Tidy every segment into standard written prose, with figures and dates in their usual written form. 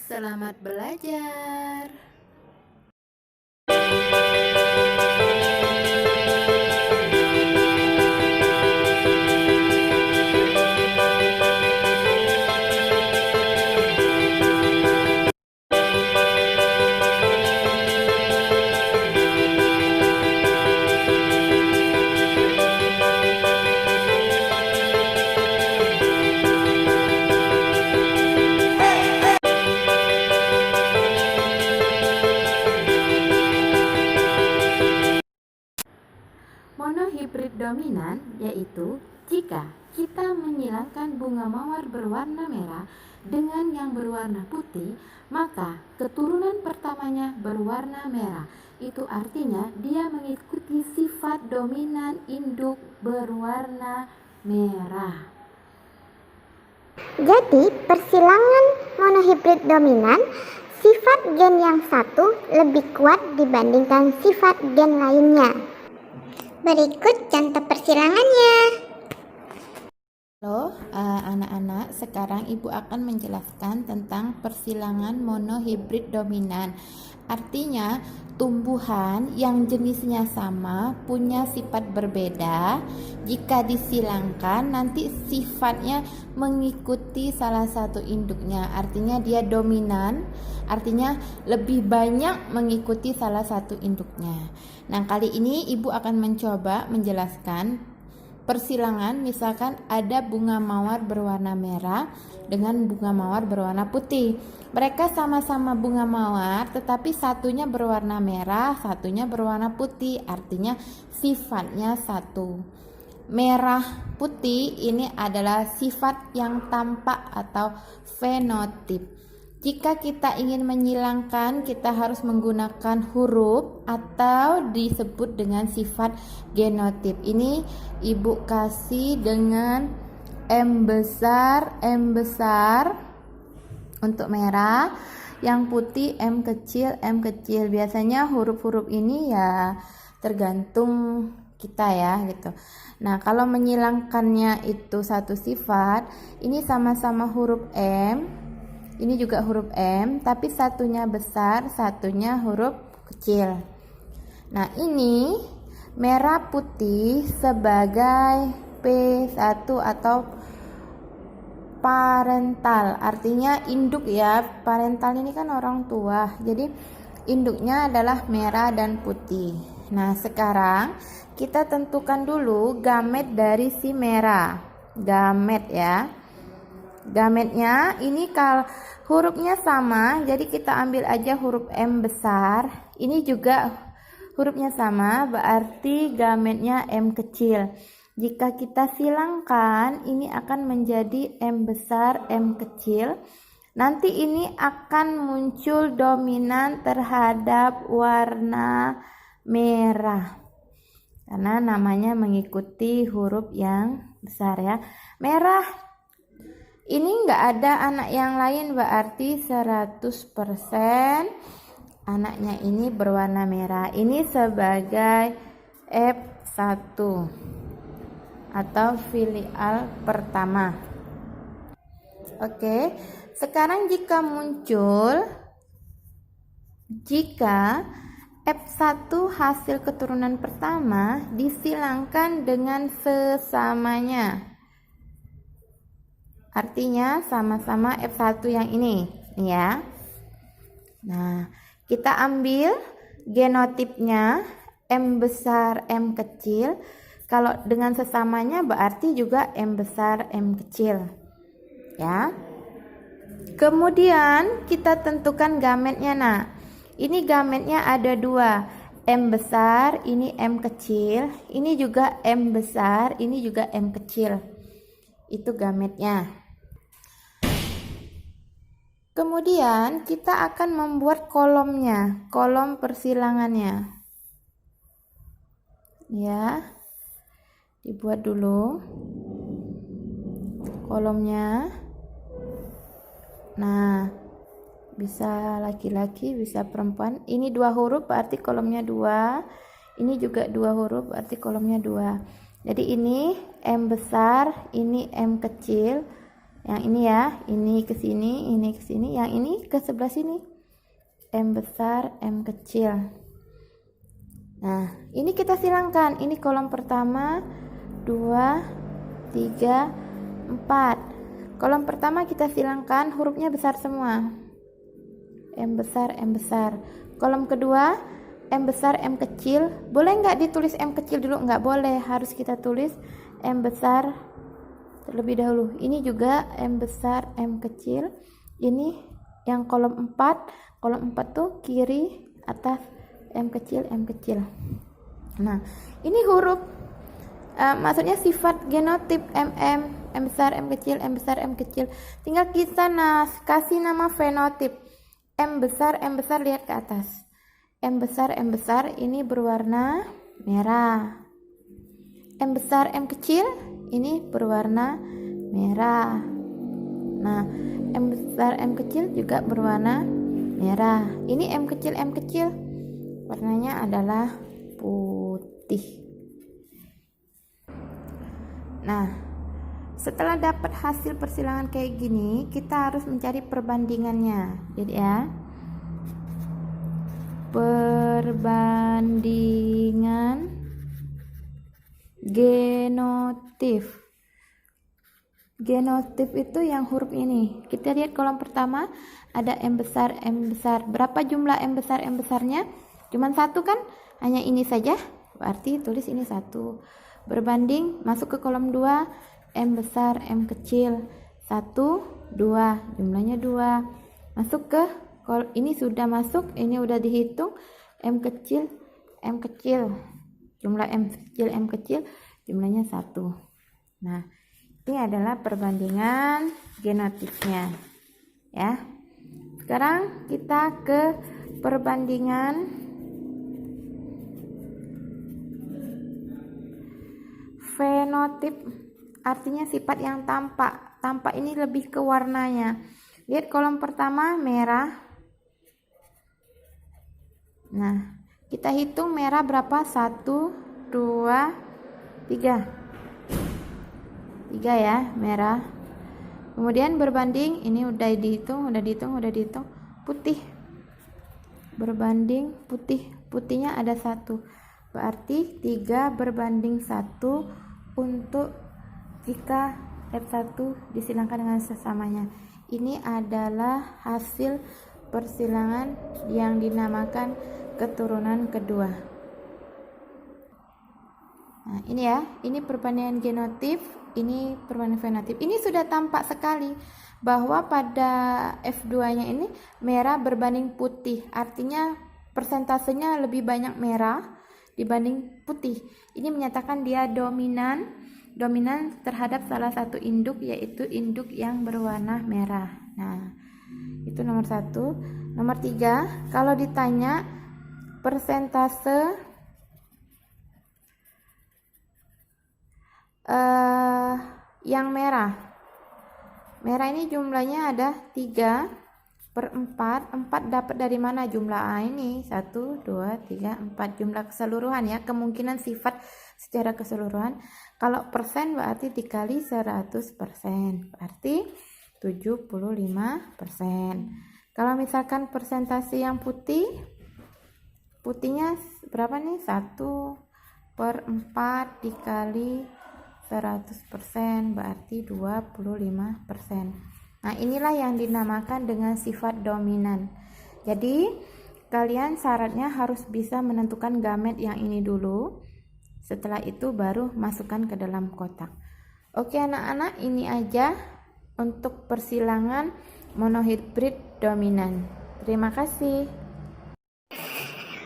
Selamat belajar. Monohibrid dominan yaitu jika kita menyilangkan bunga mawar berwarna merah dengan yang berwarna putih, maka keturunan pertamanya berwarna merah. Itu artinya dia mengikuti sifat dominan induk berwarna merah. Jadi, persilangan monohibrid dominan, sifat gen yang satu lebih kuat dibandingkan sifat gen lainnya. Berikut contoh persilangannya. Halo anak-anak, sekarang Ibu akan menjelaskan tentang persilangan monohibrid dominan. Artinya, tumbuhan yang jenisnya sama punya sifat berbeda. Jika disilangkan, nanti sifatnya mengikuti salah satu induknya. Artinya dia dominan, artinya lebih banyak mengikuti salah satu induknya. Nah, kali ini Ibu akan mencoba menjelaskan persilangan. Misalkan ada bunga mawar berwarna merah dengan bunga mawar berwarna putih. Mereka sama-sama bunga mawar, tetapi satunya berwarna merah, satunya berwarna putih. Artinya sifatnya satu. Merah putih ini adalah sifat yang tampak atau fenotip. Jika kita ingin menyilangkan, kita harus menggunakan huruf atau disebut dengan sifat genotip. Ini Ibu kasih dengan M besar untuk merah, yang putih M kecil. Biasanya huruf-huruf ini ya tergantung kita ya gitu. Nah, kalau menyilangkannya itu satu sifat, ini sama-sama huruf M. Ini juga huruf M, tapi satunya besar, satunya huruf kecil. Nah, ini merah putih sebagai P1 atau parental. Artinya induk ya. Parental ini kan orang tua. Jadi induknya adalah merah dan putih. Nah, sekarang kita tentukan dulu gamet dari si merah. Gamet ya. Gametnya ini kalau hurufnya sama, jadi kita ambil aja huruf M besar. Ini juga hurufnya sama, berarti gametnya M kecil. Jika kita silangkan, ini akan menjadi M besar, M kecil. Nanti ini akan muncul dominan terhadap warna merah. Karena namanya mengikuti huruf yang besar ya. Merah. Ini enggak ada anak yang lain, berarti 100% anaknya ini berwarna merah. Ini sebagai F1 atau filial pertama. Oke, sekarang jika F1 hasil keturunan pertama disilangkan dengan sesamanya. Artinya sama-sama F1 yang ini ya. Nah, kita ambil genotipnya M besar M kecil. Kalau dengan sesamanya berarti juga M besar M kecil ya. Kemudian kita tentukan gametnya. Nah, ini gametnya ada dua, M besar, ini M kecil, ini juga M besar, ini juga M kecil. Itu gametnya. Kemudian kita akan membuat kolomnya, kolom persilangannya. Ya. Dibuat dulu kolomnya. Nah, bisa laki-laki, bisa perempuan. Ini 2 huruf berarti kolomnya 2. Ini juga 2 huruf berarti kolomnya 2. Jadi ini M besar, ini M kecil. Yang ini ya, ini ke sini yang ini ke sebelah sini. M besar, M kecil. Nah, ini kita silangkan. Ini kolom pertama, 2, 3, 4. Kolom pertama kita silangkan, hurufnya besar semua. M besar, M besar. Kolom kedua, M besar, M kecil. Boleh nggak ditulis M kecil dulu? Nggak boleh, harus kita tulis M besar terlebih dahulu. Ini juga M besar, M kecil. Ini yang kolom 4. Kolom 4 tuh kiri atas M kecil, M kecil. Nah, ini huruf maksudnya sifat genotip M besar, M kecil, M besar, M kecil. Tinggal kita kasih nama fenotip. M besar, lihat ke atas. M besar ini berwarna merah. M besar, M kecil ini berwarna merah. Nah, M besar, M kecil juga berwarna merah. Ini M kecil, warnanya adalah putih. Nah, setelah dapat hasil persilangan kayak gini, kita harus mencari perbandingannya. Jadi ya, perbandingan genotip. Genotip itu yang huruf ini. Kita lihat kolom pertama ada M besar. Berapa jumlah M besarnya? Cuman 1 kan? Hanya ini saja. Berarti tulis ini 1. Berbanding, masuk ke kolom 2, M besar, M kecil. 1, 2. Jumlahnya 2. Masuk ke ini sudah masuk, ini udah dihitung. M kecil. Jumlah M kecil, jumlahnya 1. Nah, ini adalah perbandingan genotipnya. Ya. Sekarang kita ke perbandingan fenotip, artinya sifat yang tampak. Tampak ini lebih ke warnanya. Lihat kolom pertama merah. Nah, kita hitung merah berapa? 1, 2, 3. 3 ya, merah. Kemudian berbanding, ini udah dihitung, putih. Berbanding putih. Putihnya ada 1. Berarti 3 berbanding 1 untuk jika F1 disilangkan dengan sesamanya. Ini adalah hasil persilangan yang dinamakan keturunan kedua. Nah, ini ya, ini perbandingan genotip, ini perbandingan fenotip. Ini sudah tampak sekali bahwa pada F2-nya ini merah berbanding putih. Artinya persentasenya lebih banyak merah dibanding putih. Ini menyatakan dia dominan terhadap salah satu induk, yaitu induk yang berwarna merah. Nah, itu nomor 1. Nomor 3, kalau ditanya persentase yang merah ini jumlahnya ada 3/4. 4 dapat dari mana jumlah A ini? 1, 2, 3, 4. Jumlah keseluruhan ya, kemungkinan sifat secara keseluruhan. Kalau persen berarti dikali 100%, berarti 75%. Kalau misalkan persentase yang putihnya berapa nih? 1/4 dikali 100% berarti 25%. Nah, inilah yang dinamakan dengan sifat dominan. Jadi, kalian syaratnya harus bisa menentukan gamet yang ini dulu. Setelah itu baru masukkan ke dalam kotak. Oke anak-anak, ini aja untuk persilangan monohibrid dominan. Terima kasih.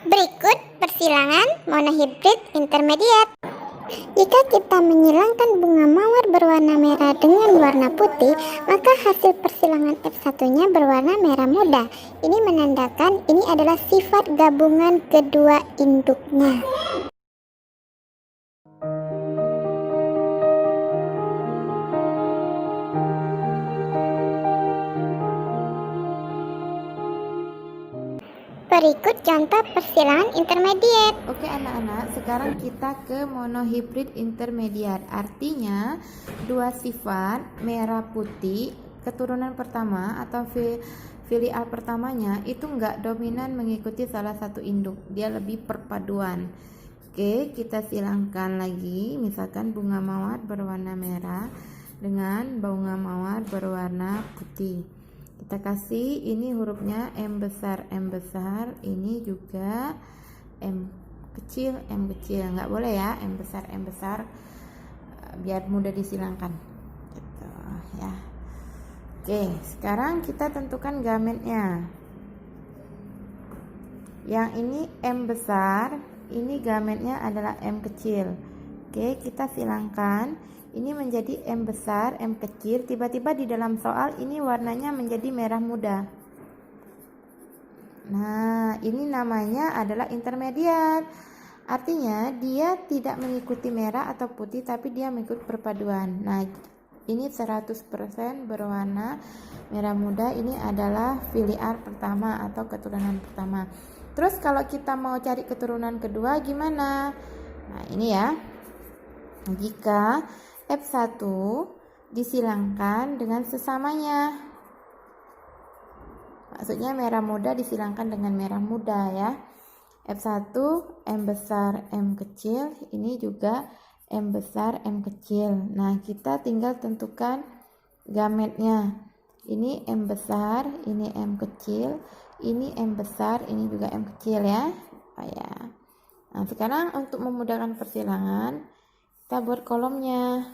Berikut persilangan monohibrid intermediate. Jika kita menyilangkan bunga mawar berwarna merah dengan warna putih, maka hasil persilangan F1-nya berwarna merah muda. Ini menandakan ini adalah sifat gabungan kedua induknya. Berikut contoh persilangan intermediate. Oke anak-anak, sekarang kita ke monohibrid intermediate. Artinya dua sifat merah putih keturunan pertama atau filial pertamanya itu enggak dominan mengikuti salah satu induk, dia lebih perpaduan. Oke, kita silangkan lagi, misalkan bunga mawar berwarna merah dengan bunga mawar berwarna putih. Kita kasih ini hurufnya M besar, ini juga M kecil, nggak boleh ya M besar, biar mudah disilangkan gitu ya. Oke, sekarang kita tentukan gametnya. Yang ini M besar, ini gametnya adalah M kecil. Oke, kita silangkan. Ini menjadi M besar, M kecil. Tiba-tiba di dalam soal ini warnanya menjadi merah muda. Nah, ini namanya adalah intermediate. Artinya dia tidak mengikuti merah atau putih, tapi dia mengikuti perpaduan. Nah, ini 100% berwarna merah muda. Ini adalah filial pertama atau keturunan pertama. Terus kalau kita mau cari keturunan kedua gimana? Nah, ini ya. Jika F1 disilangkan dengan sesamanya. Maksudnya merah muda disilangkan dengan merah muda ya. F1 M besar M kecil, ini juga M besar M kecil. Nah, kita tinggal tentukan gametnya. Ini M besar, ini M kecil, ini M besar, ini juga M kecil ya. Oh ya. Nah, sekarang untuk memudahkan persilangan, kita buat kolomnya.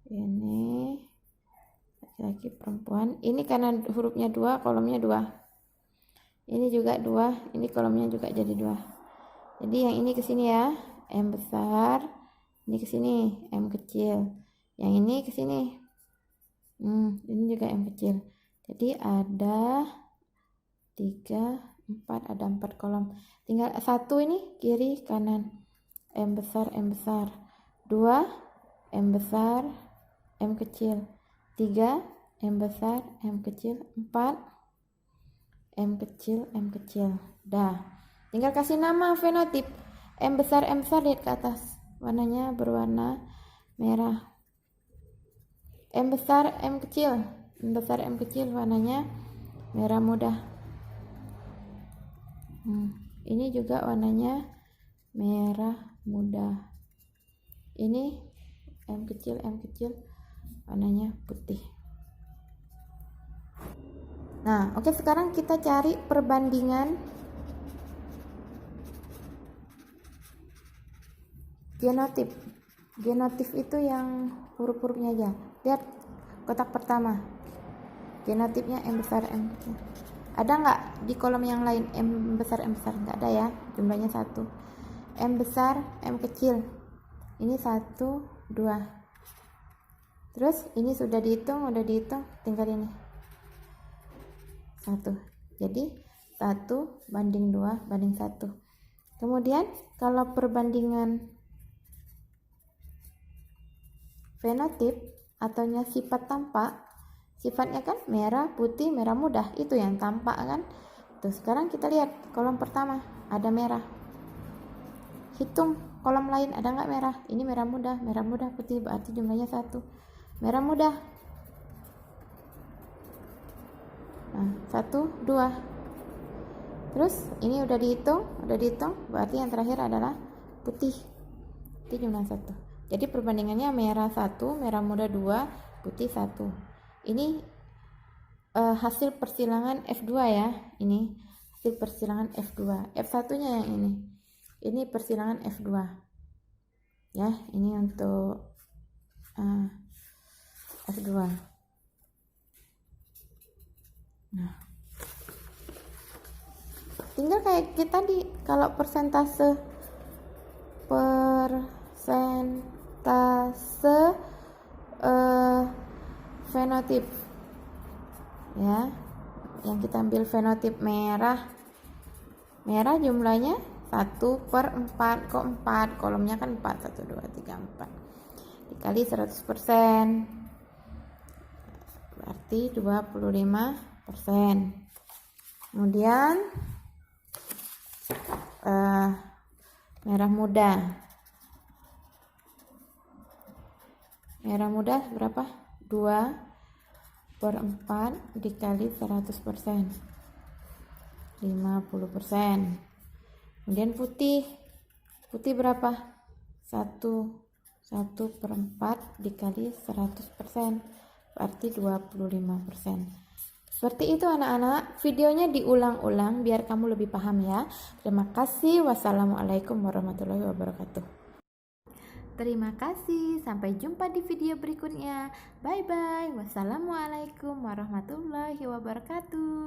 Ini laki-laki perempuan. Ini karena hurufnya 2, kolomnya 2. Ini juga 2, ini kolomnya juga jadi 2. Jadi yang ini ke sini ya, M besar, ini ke sini M kecil. Yang ini ke sini. Ini juga M kecil. Jadi ada 3, 4, ada 4 kolom. Tinggal 1 ini kiri kanan. M besar, 2 M besar, M kecil, 3 M besar, M kecil, 4 M kecil. Dah. Tinggal kasih nama fenotip. M besar, lihat ke atas. Warnanya berwarna merah. M besar, M kecil, warnanya merah muda. Ini juga warnanya merah muda. Ini M kecil, warnanya putih. Nah, oke, sekarang kita cari perbandingan genotip. Genotip itu yang huruf-hurufnya aja. Lihat kotak pertama. Genotipnya M besar, M kecil. Ada nggak di kolom yang lain M besar? Nggak ada ya, jumlahnya 1. M besar, M kecil. Ini 1, 2. Terus ini sudah dihitung, tinggal ini 1. Jadi 1:2:1. Kemudian kalau perbandingan fenotip atau sifat tampak, sifatnya kan merah, putih, merah muda, itu yang tampak kan. Terus sekarang kita lihat kolom pertama ada merah. Hitung kolom lain ada nggak merah? Ini merah muda, putih, berarti jumlahnya 1. Merah muda. Nah, 1, 2. Terus ini udah dihitung, berarti yang terakhir adalah putih. Itu jumlah 1. Jadi perbandingannya merah 1, merah muda 2, putih 1. Ini hasil persilangan F2 ya. Ini hasil persilangan F2. F1-nya yang ini. Ini persilangan F2. Ya, ini untuk F2. Nah, tinggal kayak kita tadi, kalau persentase fenotip ya, yang kita ambil fenotip merah jumlahnya 1/4. Kok 4? Kolomnya kan 4, 1, 2, 3, 4 dikali 100%, berarti 25%. Kemudian merah muda Merah muda berapa? 2/4 dikali 100%. 50%. Kemudian putih berapa? 1/4 dikali 100%, berarti 25%. Seperti itu anak-anak, videonya diulang-ulang biar kamu lebih paham ya. Terima kasih. Wassalamualaikum warahmatullahi wabarakatuh. Terima kasih, sampai jumpa di video berikutnya. Bye bye. Wassalamualaikum warahmatullahi wabarakatuh.